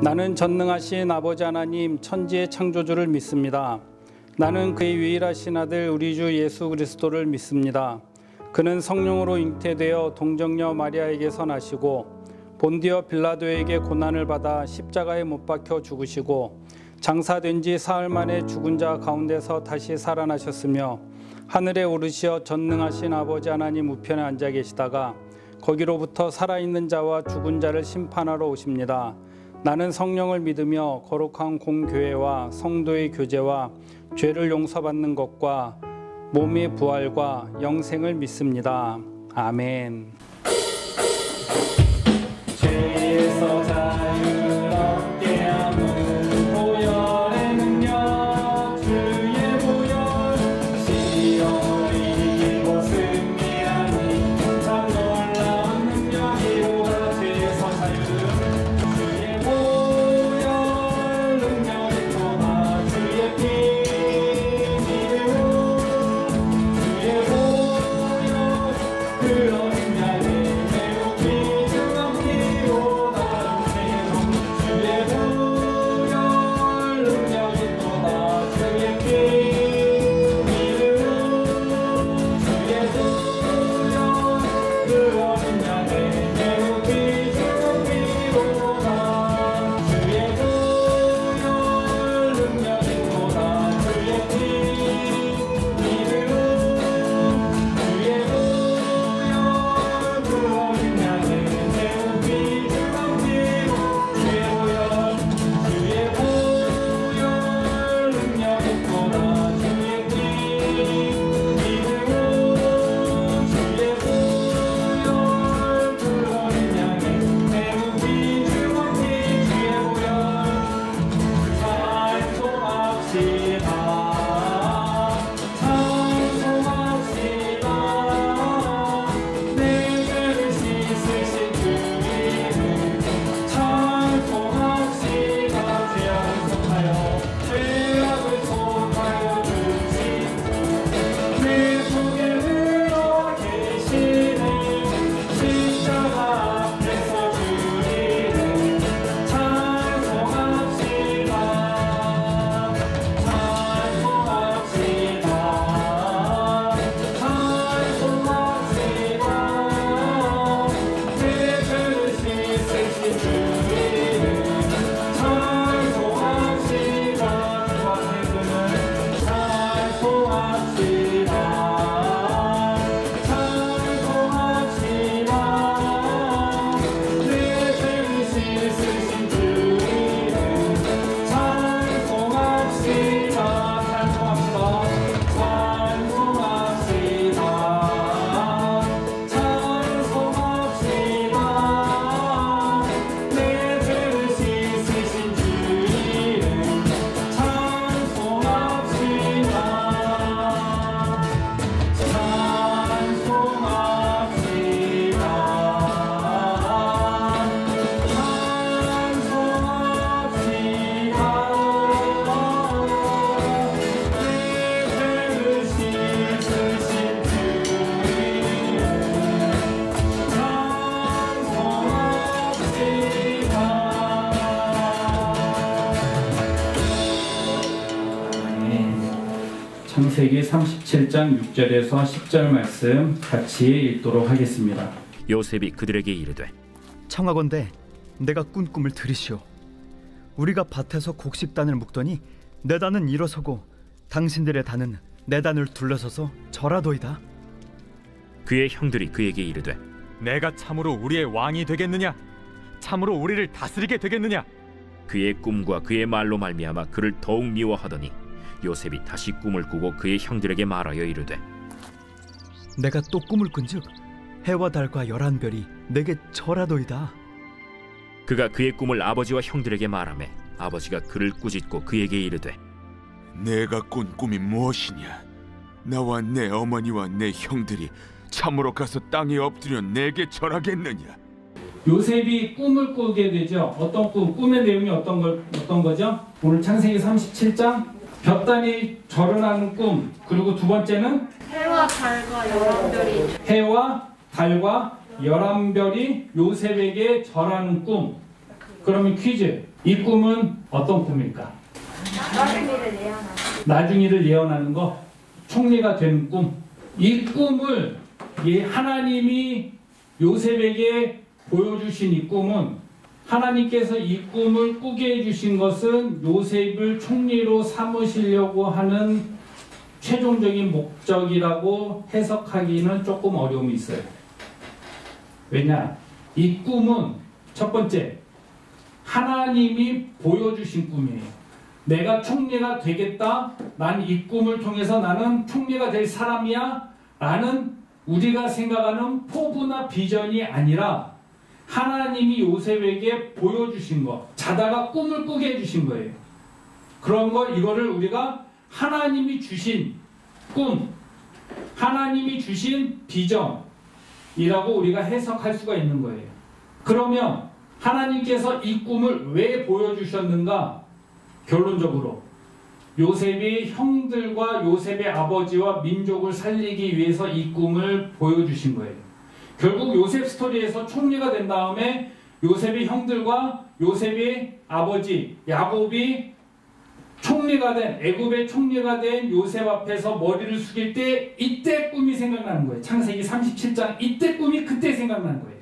나는 전능하신 아버지 하나님 천지의 창조주를 믿습니다. 나는 그의 유일하신 아들 우리 주 예수 그리스도를 믿습니다. 그는 성령으로 잉태되어 동정녀 마리아에게서 나시고 본디어 빌라도에게 고난을 받아 십자가에 못 박혀 죽으시고 장사된 지 사흘 만에 죽은 자 가운데서 다시 살아나셨으며 하늘에 오르시어 전능하신 아버지 하나님 우편에 앉아 계시다가 거기로부터 살아있는 자와 죽은 자를 심판하러 오십니다. 나는 성령을 믿으며 거룩한 공교회와 성도의 교제와 죄를 용서받는 것과 몸의 부활과 영생을 믿습니다. 아멘. 죄에서 자유롭게 하는 보혈의 능력 주의 보혈 시험을 이기고 승리하니 참 놀라운 능력이로다. 죄에서 자유 주의 보혈 능력이 또다. 주의 피 믿음으로 주의 보혈 그런 능력이 매우 귀중한 피로다. 주의 보혈 능력이 또다. 주의 피 믿음으로 주의 보혈 그런 능력이 매우 귀중한 피로다. 주의 보혈 능력이 또다. 주의 피 믿음으로 주의 보혈 그런 능력이 매우 귀중한 피로 주의 보혈 주의 보혈 능력이 또다. 주의 피 믿음으로 주의 보혈 그런 능력이 매우 귀중한 피 주의 보혈 찬송합시다. 찬송합시다. 내 죄를 씻으신 주 이름 찬송합시다. 죄악을 속하여 주신 주 내 속에 들어와 계시네. 십자가 앞에서 주 이름 찬송합시다. 찬송합시다. 찬송합시다. 내 죄를 씻으신 주 이름 찬송합시다. 주와 세금을 찬송합시다. 찬송합시다. 내 죄를 씻으신 주 이름 찬송합시다. 찬송합시다. 찬송합시다. 내 죄를 씻으신 주 이름 찬송합시다. 창세기 37장 6절에서 10절 말씀 같이 읽도록 하겠습니다. 요셉이 그들에게 이르되 청하건대 내가 꾼 꿈을 들으시오. 우리가 밭에서 곡식단을 묶더니 내 단은 일어서고 당신들의 단은 내 단을 둘러서서 절하도이다. 그의 형들이 그에게 이르되 내가 참으로 우리의 왕이 되겠느냐? 참으로 우리를 다스리게 되겠느냐? 그의 꿈과 그의 말로 말미암아 그를 더욱 미워하더니 요셉이 다시 꿈을 꾸고 그의 형들에게 말하여 이르되 내가 또 꿈을 꾼즉 해와 달과 11별이 내게 절하도이다. 그가 그의 꿈을 아버지와 형들에게 말하매 아버지가 그를 꾸짖고 그에게 이르되 내가 꾼 꿈이 무엇이냐? 나와 내 어머니와 내 형들이 참으로 가서 땅에 엎드려 내게 절하겠느냐? 요셉이 꿈을 꾸게 되죠. 어떤 꿈? 꿈의 내용이 어떤 거죠? 오늘 창세기 37장 볕단이 절어나는 꿈. 그리고 두 번째는 해와 달과 11별이 해와 달과 11별이 요셉에게 절하는 꿈. 그러면 퀴즈. 이 꿈은 어떤 꿈일까? 나중이를 예언하는. 나중이를 예언하는 거, 총리가 되는 꿈. 이 꿈을 하나님이 요셉에게 보여주신 이 꿈은, 하나님께서 이 꿈을 꾸게 해주신 것은 요셉을 총리로 삼으시려고 하는 최종적인 목적이라고 해석하기는 조금 어려움이 있어요. 왜냐? 이 꿈은 첫 번째, 하나님이 보여주신 꿈이에요. 내가 총리가 되겠다. 난 이 꿈을 통해서 나는 총리가 될 사람이야. 라는 우리가 생각하는 포부나 비전이 아니라 하나님이 요셉에게 보여주신 것, 자다가 꿈을 꾸게 해주신 거예요. 그런 거, 이거를 우리가 하나님이 주신 꿈, 하나님이 주신 비전이라고 우리가 해석할 수가 있는 거예요. 그러면 하나님께서 이 꿈을 왜 보여주셨는가? 결론적으로 요셉이 형들과 요셉의 아버지와 민족을 살리기 위해서 이 꿈을 보여주신 거예요. 결국 요셉 스토리에서 총리가 된 다음에 요셉의 형들과 요셉의 아버지 야곱이 총리가 된, 애굽의 총리가 된 요셉 앞에서 머리를 숙일 때 이때 꿈이 생각나는 거예요. 창세기 37장 이때 꿈이 그때 생각나는 거예요.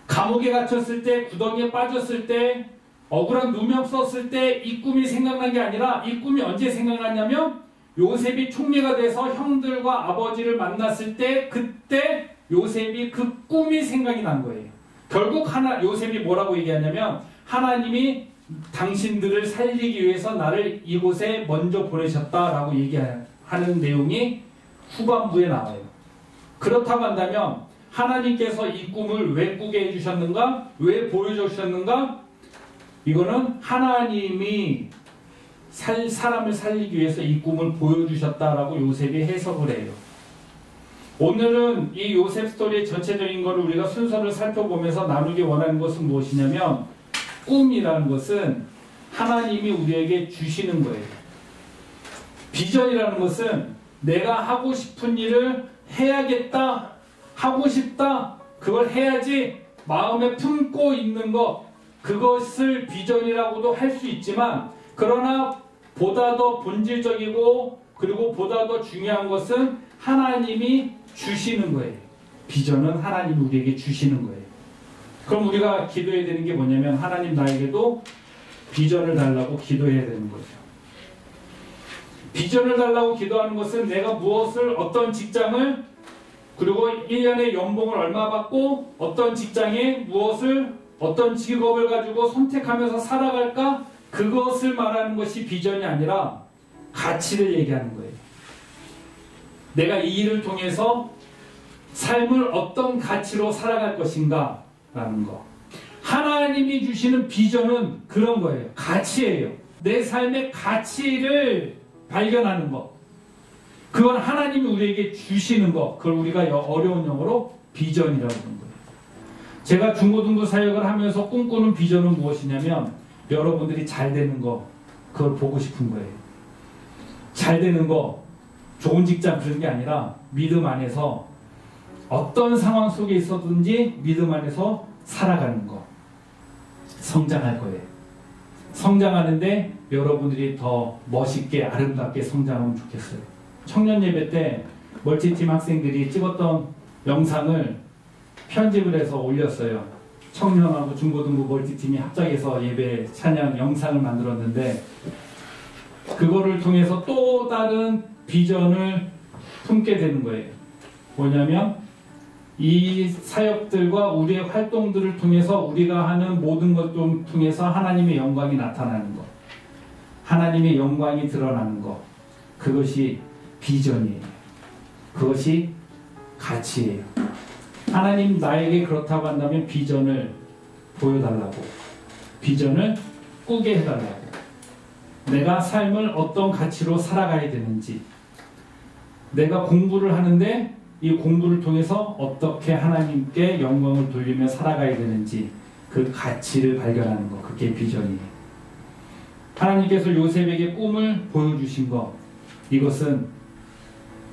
감옥에 갇혔을 때, 구덩이에 빠졌을 때, 억울한 누명 썼을 때 이 꿈이 생각난 게 아니라, 이 꿈이 언제 생각났냐면 요셉이 총리가 돼서 형들과 아버지를 만났을 때, 그때 요셉이 그 꿈이 생각이 난 거예요. 결국 요셉이 뭐라고 얘기하냐면, 하나님이 당신들을 살리기 위해서 나를 이곳에 먼저 보내셨다라고 얘기하는 내용이 후반부에 나와요. 그렇다고 한다면 하나님께서 이 꿈을 왜 꾸게 해주셨는가? 왜 보여주셨는가? 이거는 하나님이 사람을 살리기 위해서 이 꿈을 보여주셨다라고 요셉이 해석을 해요. 오늘은 이 요셉 스토리의 전체적인 것을 우리가 순서를 살펴보면서 나누기 원하는 것은 무엇이냐면, 꿈이라는 것은 하나님이 우리에게 주시는 거예요. 비전이라는 것은 내가 하고 싶은 일을 해야겠다, 하고 싶다, 그걸 해야지 마음에 품고 있는 것, 그것을 비전이라고도 할 수 있지만, 그러나 보다 더 본질적이고 그리고 보다 더 중요한 것은 하나님이 주시는 거예요. 비전은 하나님이 우리에게 주시는 거예요. 그럼 우리가 기도해야 되는 게 뭐냐면, 하나님 나에게도 비전을 달라고 기도해야 되는 거죠. 비전을 달라고 기도하는 것은 내가 무엇을, 어떤 직장을, 그리고 1년에 연봉을 얼마 받고 어떤 직장에 무엇을, 어떤 직업을 가지고 선택하면서 살아갈까? 그것을 말하는 것이 비전이 아니라 가치를 얘기하는 거예요. 내가 이 일을 통해서 삶을 어떤 가치로 살아갈 것인가 라는 거. 하나님이 주시는 비전은 그런 거예요. 가치예요. 내 삶의 가치를 발견하는 거. 그건 하나님이 우리에게 주시는 거. 그걸 우리가 어려운 영어로 비전이라고 하는 거예요. 제가 중고등부 사역을 하면서 꿈꾸는 비전은 무엇이냐면, 여러분들이 잘 되는 거, 그걸 보고 싶은 거예요. 잘 되는 거, 좋은 직장 그런 게 아니라 믿음 안에서 어떤 상황 속에 있었든지 믿음 안에서 살아가는 거. 성장할 거예요. 성장하는데 여러분들이 더 멋있게 아름답게 성장하면 좋겠어요. 청년 예배 때 멀티팀 학생들이 찍었던 영상을 편집을 해서 올렸어요. 청년하고 중고등부 멀티팀이 합작해서 예배 찬양 영상을 만들었는데, 그거를 통해서 또 다른 비전을 품게 되는 거예요. 뭐냐면 이 사역들과 우리의 활동들을 통해서 우리가 하는 모든 것을 통해서 하나님의 영광이 나타나는 것, 하나님의 영광이 드러나는 것, 그것이 비전이에요. 그것이 가치예요. 하나님 나에게 그렇다고 한다면 비전을 보여달라고, 비전을 꾸게 해달라고, 내가 삶을 어떤 가치로 살아가야 되는지, 내가 공부를 하는데 이 공부를 통해서 어떻게 하나님께 영광을 돌리며 살아가야 되는지, 그 가치를 발견하는 것, 그게 비전이에요. 하나님께서 요셉에게 꿈을 보여주신 것, 이것은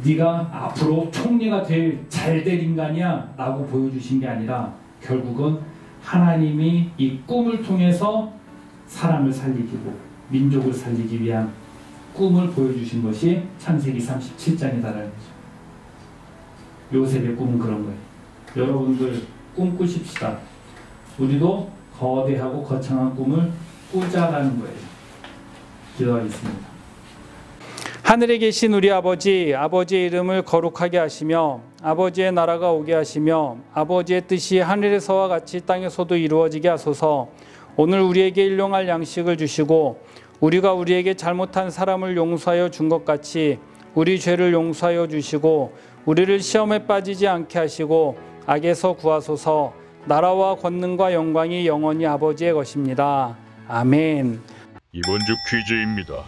네가 앞으로 총리가 잘 될 인간이야 라고 보여주신 게 아니라, 결국은 하나님이 이 꿈을 통해서 사람을 살리고 민족을 살리기 위한 꿈을 보여주신 것이 창세기 37장이다라는 거죠. 요셉의 꿈은 그런 거예요. 여러분들 꿈 꾸십시다. 우리도 거대하고 거창한 꿈을 꾸자라는 거예요. 기도하겠습니다. 하늘에 계신 우리 아버지, 아버지의 이름을 거룩하게 하시며 아버지의 나라가 오게 하시며 아버지의 뜻이 하늘에서와 같이 땅에서도 이루어지게 하소서. 오늘 우리에게 일용할 양식을 주시고 우리가 우리에게 잘못한 사람을 용서하여 준 것 같이 우리 죄를 용서하여 주시고 우리를 시험에 빠지지 않게 하시고 악에서 구하소서. 나라와 권능과 영광이 영원히 아버지의 것입니다. 아멘. 이번 주 퀴즈입니다.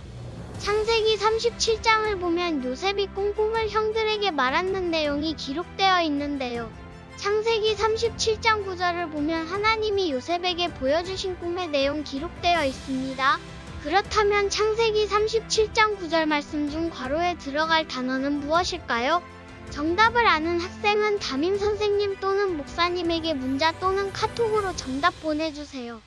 창세기 37장을 보면 요셉이 꿈을 형들에게 말하는 내용이 기록되어 있는데요. 창세기 37장 9절을 보면 하나님이 요셉에게 보여주신 꿈의 내용 기록되어 있습니다. 그렇다면 창세기 37장 9절 말씀 중 괄호에 들어갈 단어는 무엇일까요? 정답을 아는 학생은 담임 선생님 또는 목사님에게 문자 또는 카톡으로 정답 보내주세요.